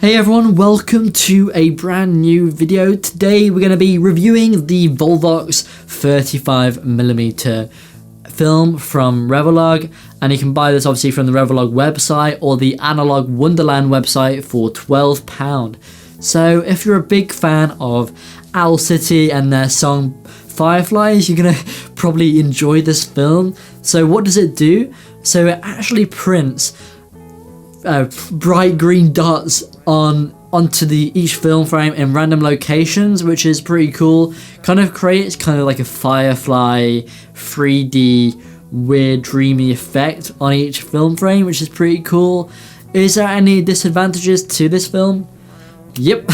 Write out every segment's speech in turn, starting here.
Hey everyone, welcome to a brand new video. Today we're going to be reviewing the Volvox 35mm film from Revelog, and you can buy this obviously from the Revelog website or the Analog Wonderland website for £12. So if you're a big fan of Owl City and their song Fireflies, you're going to probably enjoy this film. So what does it do? So it actually prints bright green dots onto each film frame in random locations, which is pretty cool. Kind of creates kind of like a Firefly 3D weird dreamy effect on each film frame, which is pretty cool. Is there any disadvantages to this film? Yep,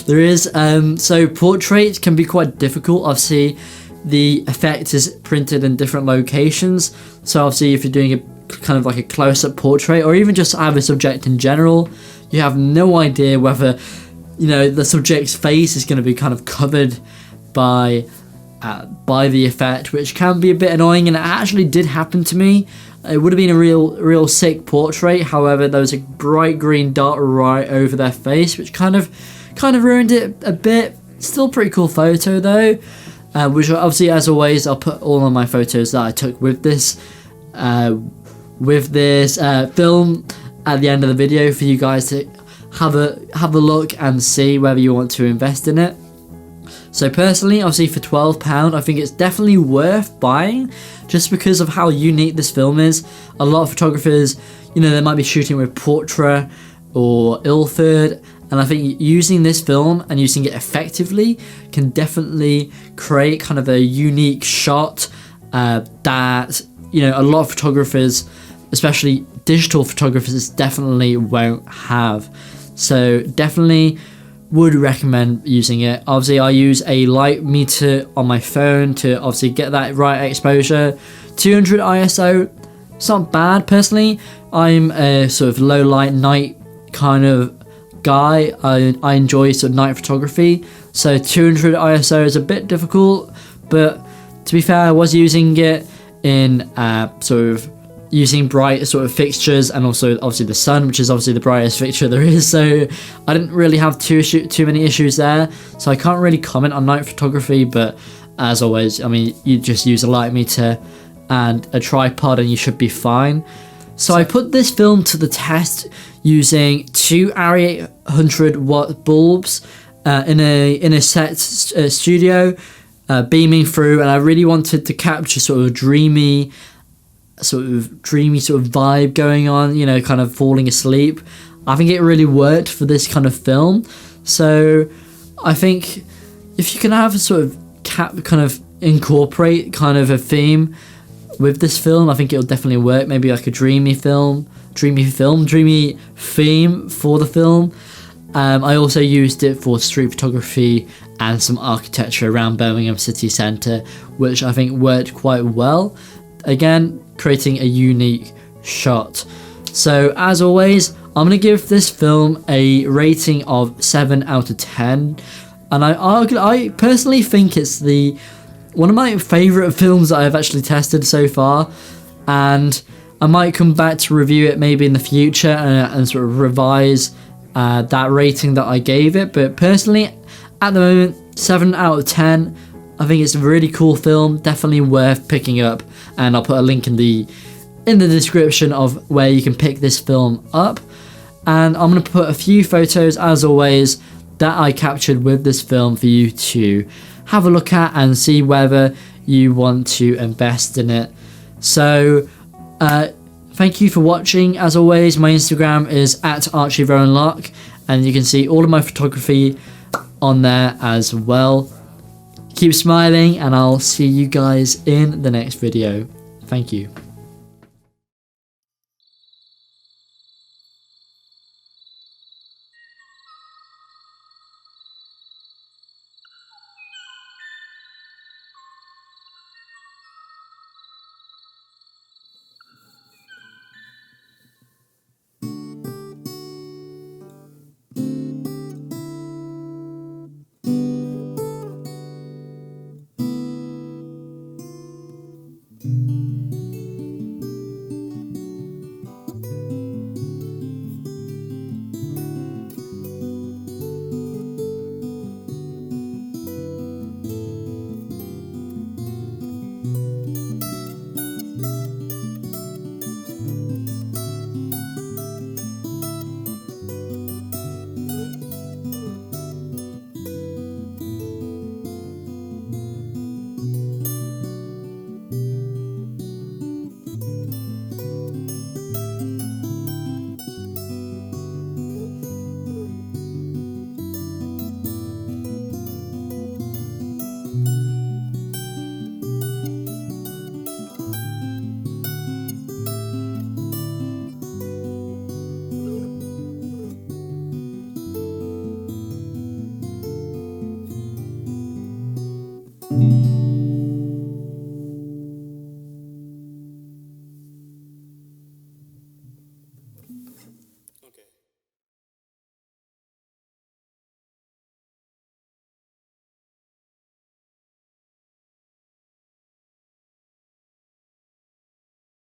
there is. So portraits can be quite difficult. Obviously the effect is printed in different locations, so obviously if you're doing a kind of like a close-up portrait or even just have a subject in general, you have no idea whether the subject's face is going to be kind of covered by the effect, which can be a bit annoying. And it actually did happen to me. It would have been a real sick portrait, however there was a bright green dot right over their face, which kind of ruined it a bit. Still pretty cool photo though, which obviously, as always, I'll put all of my photos that I took with this film at the end of the video for you guys to have a look and see whether you want to invest in it. So personally, obviously for £12, I think it's definitely worth buying just because of how unique this film is. A lot of photographers, they might be shooting with Portra or Ilford, and I think using this film and using it effectively can definitely create kind of a unique shot that a lot of photographers, especially digital photographers, definitely won't have. So definitely would recommend using it. Obviously I use a light meter on my phone to obviously get that right exposure. 200 ISO, it's not bad. Personally, I'm a sort of low light night kind of guy. I enjoy sort of night photography, so 200 ISO is a bit difficult, but to be fair, I was using it in sort of using bright sort of fixtures, and also obviously the sun, which is obviously the brightest fixture there is, so I didn't really have too many issues there, so I can't really comment on night photography. But as always, I mean, you just use a light meter and a tripod and you should be fine. So I put this film to the test using two ARRI 100 watt bulbs in a set studio, beaming through, and I really wanted to capture sort of dreamy vibe going on, kind of falling asleep. I think it really worked for this kind of film. So I think if you can have a sort of kind of incorporate kind of a theme with this film, I think it'll definitely work. Maybe like a dreamy theme for the film. I also used it for street photography and some architecture around Birmingham city centre, which I think worked quite well. Again, creating a unique shot. So as always, I'm going to give this film a rating of 7 out of 10. And I personally think it's one of my favourite films that I've actually tested so far. And I might come back to review it maybe in the future and sort of revise that rating that I gave it. But personally, at the moment, 7 out of 10. I think it's a really cool film, definitely worth picking up, and I'll put a link in the description of where you can pick this film up. And I'm going to put a few photos, as always, that I captured with this film for you to have a look at and see whether you want to invest in it. So thank you for watching. As always, my Instagram is @rowanlocke, and you can see all of my photography on there as well. Keep smiling, and I'll see you guys in the next video. Thank you.